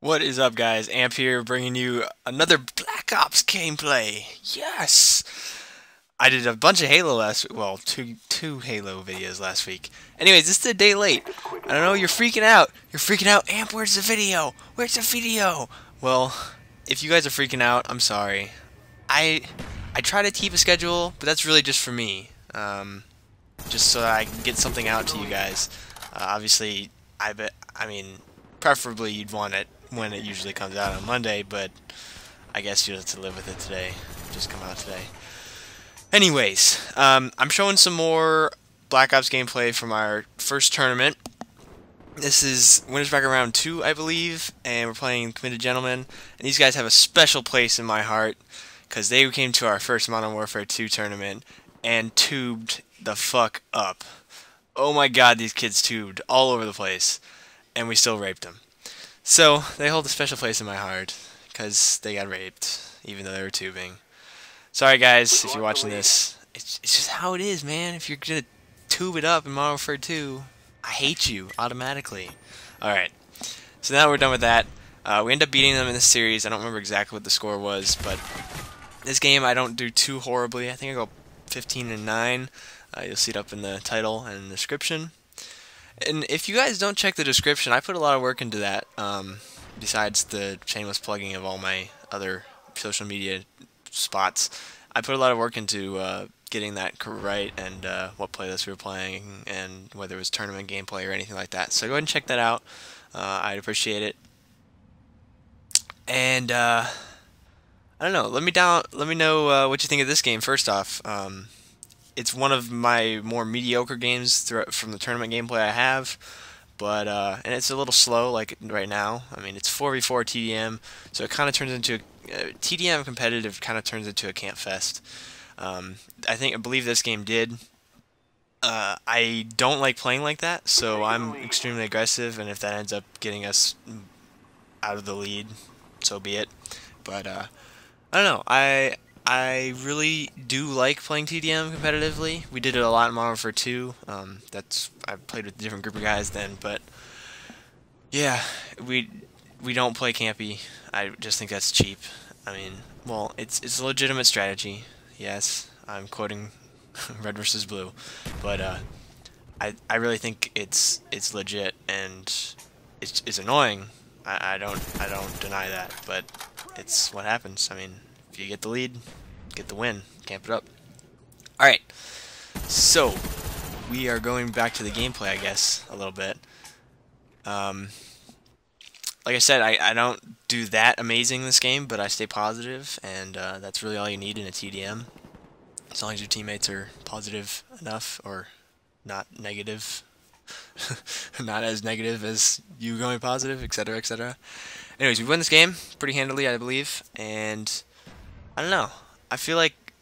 What is up, guys? Amp here, bringing you another Black Ops gameplay. Yes! I did a bunch of Halo last week. Well, two Halo videos last week. Anyways, this is a day late. I don't know, you're freaking out. You're freaking out. Amp, where's the video? Where's the video? Well, if you guys are freaking out, I'm sorry. I try to keep a schedule, but that's really just for me. Just so that I can get something out to you guys. Obviously, I mean, preferably you'd want it when it usually comes out on Monday, but I guess you'll have to live with it today. Just come out today. Anyways, I'm showing some more Black Ops gameplay from our first tournament. This is Winners Bracket Round 2, I believe, and we're playing Committed Gentlemen. And these guys have a special place in my heart, because they came to our first Modern Warfare 2 tournament and tubed the fuck up. Oh my god, these kids tubed all over the place, and we still raped them. So, they hold a special place in my heart, because they got raped, even though they were tubing. Sorry guys, if you're watching this. It's just how it is, man. If you're gonna tube it up in Modern Warfare 2, I hate you, automatically. Alright, so now we're done with that. We end up beating them in this series. I don't remember exactly what the score was, but this game I don't do too horribly. I think I go 15-9. You'll see it up in the title and the description. And if you guys don't check the description, I put a lot of work into that, besides the shameless plugging of all my other social media spots. I put a lot of work into getting that right, and what playlist we were playing, and whether it was tournament gameplay or anything like that. So go ahead and check that out. I'd appreciate it. And I don't know. Let me know what you think of this game. First off, it's one of my more mediocre games from the tournament gameplay I have, but and it's a little slow, like right now. I mean, it's 4v4 TDM, so it kind of turns into TDM competitive. Kind of turns into a camp fest. I believe this game did. I don't like playing like that, so I'm extremely aggressive, and if that ends up getting us out of the lead, so be it. But I don't know. I really do like playing TDM competitively. We did it a lot in Modern Warfare 2. I played with a different group of guys then, but yeah, we don't play campy. I just think that's cheap. I mean, well, it's a legitimate strategy. Yes, I'm quoting Red versus Blue, but I really think it's legit, and it's annoying. I don't deny that, but it's what happens. I mean, if you get the lead, get the win. Camp it up. Alright, so we are going back to the gameplay, I guess, a little bit. Like I said, I don't do that amazing in this game, but I stay positive, and that's really all you need in a TDM. As long as your teammates are positive enough, or not negative. Not as negative as you going positive, etc., etc. Anyways, we win this game pretty handily, I believe, and I don't know. I feel like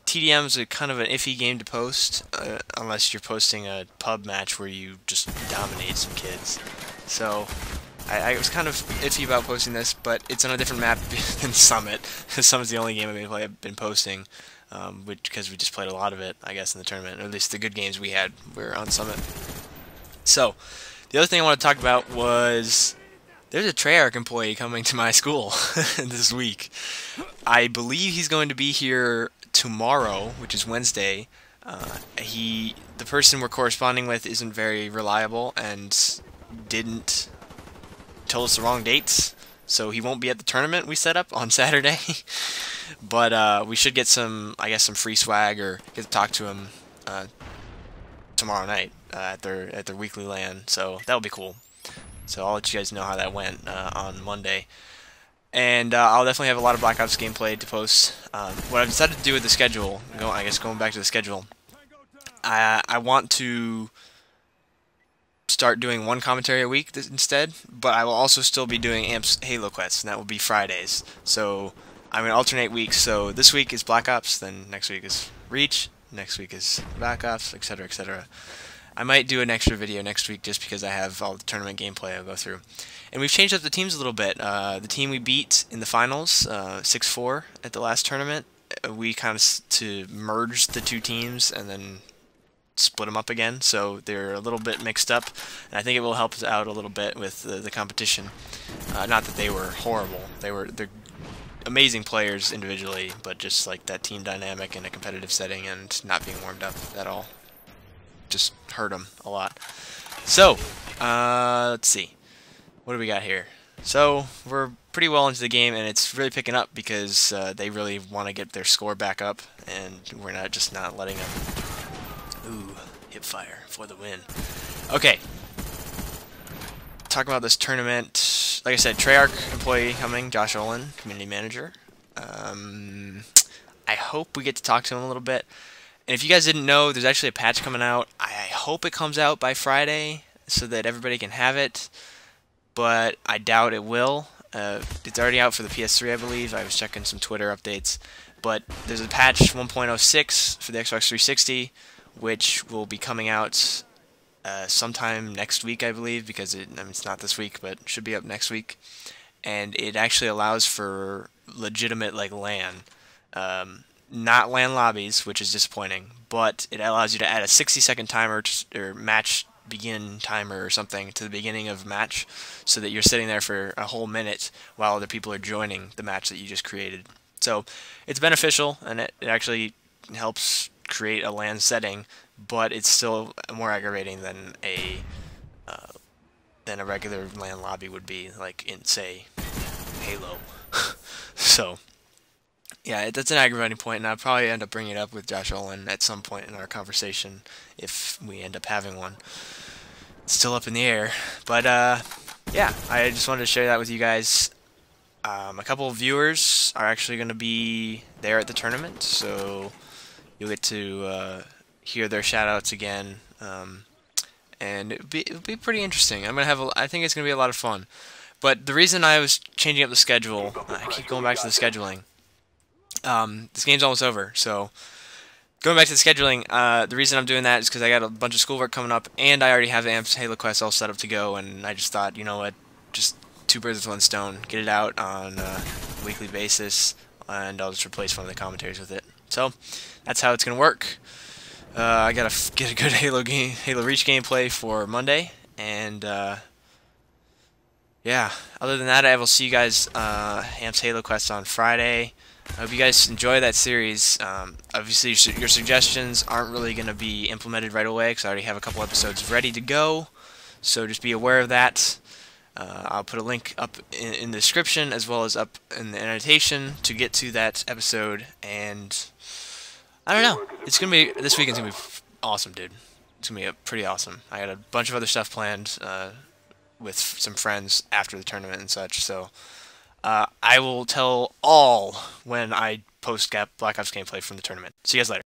TDM is a kind of an iffy game to post, unless you're posting a pub match where you just dominate some kids. So I was kind of iffy about posting this, but it's on a different map than Summit. Summit's the only game I've been posting, because we just played a lot of it, I guess, in the tournament. Or at least the good games we had were on Summit. So the other thing I want to talk about was there's a Treyarch employee coming to my school this week. I believe he's going to be here tomorrow, which is Wednesday. The person we're corresponding with isn't very reliable and didn't tell us the wrong dates, so he won't be at the tournament we set up on Saturday. But we should get some, I guess, some free swag, or get to talk to him tomorrow night at their weekly LAN. So that'll be cool. So I'll let you guys know how that went on Monday. And I'll definitely have a lot of Black Ops gameplay to post. What I've decided to do with the schedule, going back to the schedule, I want to start doing one commentary a week instead, but I will also still be doing Amp's Halo quests, and that will be Fridays. So I'm going to alternate weeks. So this week is Black Ops, then next week is Reach, next week is Black Ops, etc., etc. I might do an extra video next week just because I have all the tournament gameplay I'll go through. And we've changed up the teams a little bit. The team we beat in the finals, 6-4 at the last tournament, we kind of to merge the two teams and then split them up again, so they're a little bit mixed up, and I think it will help us out a little bit with the competition. Not that they were horrible; they're amazing players individually, but just like that team dynamic in a competitive setting and not being warmed up at all just hurt them a lot. So, let's see. What do we got here? So, we're pretty well into the game, and it's really picking up because they really want to get their score back up, and we're not letting them. Ooh, hip fire for the win. Okay. Talking about this tournament, like I said, Treyarch employee coming, Josh Olin, community manager. I hope we get to talk to him a little bit. And if you guys didn't know, there's actually a patch coming out. I hope it comes out by Friday so that everybody can have it, but I doubt it will. It's already out for the PS3, I believe. I was checking some Twitter updates. But there's a patch 1.06 for the Xbox 360, which will be coming out sometime next week, I believe, because it's not this week, but it should be up next week. And it actually allows for legitimate like LAN. Not LAN lobbies, which is disappointing, but it allows you to add a 60-second timer or match begin timer or something to the beginning of a match, so that you're sitting there for a whole minute while other people are joining the match that you just created. So it's beneficial, and it actually helps create a LAN setting, but it's still more aggravating than a regular LAN lobby would be, like in, say, Halo. So yeah, that's an aggravating point, and I'll probably end up bringing it up with Josh Olin at some point in our conversation if we end up having one. It's still up in the air, but yeah, I just wanted to share that with you guys. A couple of viewers are actually going to be there at the tournament, so you'll get to hear their shout-outs again, and it'll be pretty interesting. I think it's going to be a lot of fun. But the reason I was changing up the schedule, I keep going back to the scheduling. This game's almost over, so going back to the scheduling, the reason I'm doing that is because I got a bunch of schoolwork coming up, and I already have the Amps Halo Quest all set up to go, and I just thought, you know what, just two birds with one stone, get it out on a weekly basis, and I'll just replace one of the commentaries with it. So that's how it's gonna work. I gotta get a good Halo Reach gameplay for Monday, and yeah, other than that, I will see you guys Amps Halo Quest on Friday. I hope you guys enjoy that series. Obviously, your suggestions aren't really going to be implemented right away because I already have a couple episodes ready to go, so just be aware of that. I'll put a link up in the description as well as up in the annotation to get to that episode, and I don't know. This weekend's going to be awesome, dude. It's going to be pretty awesome. I got a bunch of other stuff planned with some friends after the tournament and such, so I will tell all when I post Black Ops gameplay from the tournament. See you guys later.